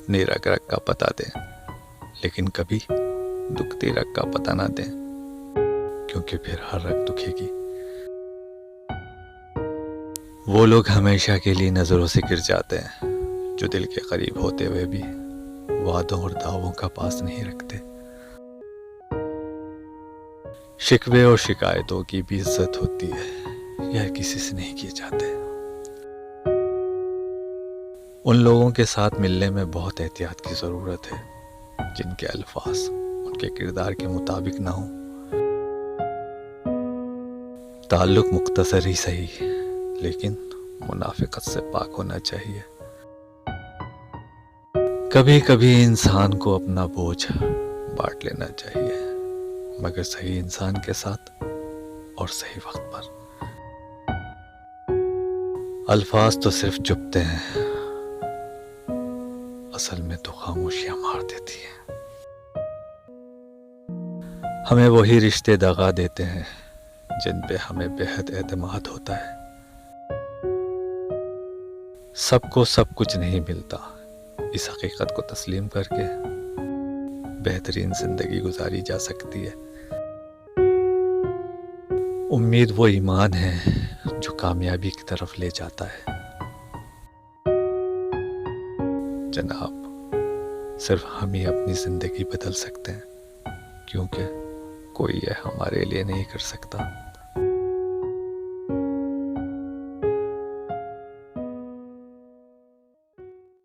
अपनी रग रग का पता दें, लेकिन कभी दुखती रग का पता ना दें, क्योंकि फिर हर रग दुखेगी। वो लोग हमेशा के लिए नज़रों से गिर जाते हैं जो दिल के करीब होते हुए भी वादों और दावों का पास नहीं रखते। शिकवे और शिकायतों की भी इज्जत होती है, यह किसी से नहीं किए जाते। उन लोगों के साथ मिलने में बहुत एहतियात की ज़रूरत है जिनके अल्फाज उनके किरदार के मुताबिक ना हो। ताल्लुक मुख्तसर ही सही, लेकिन मुनाफिकत से पाक होना चाहिए। कभी कभी इंसान को अपना बोझ बांट लेना चाहिए, मगर सही इंसान के साथ और सही वक्त पर। अल्फाज तो सिर्फ चुभते हैं, असल में तो खामोशियां मार देती हैं। हमें वही रिश्ते दगा देते हैं जिन पे हमें बेहद एतमाद होता है। सबको सब कुछ नहीं मिलता, इस हकीकत को तस्लीम करके बेहतरीन जिंदगी गुजारी जा सकती है। उम्मीद वो ईमान है जो कामयाबी की तरफ ले जाता है। जनाब, सिर्फ हम ही अपनी जिंदगी बदल सकते हैं, क्योंकि कोई यह हमारे लिए नहीं कर सकता।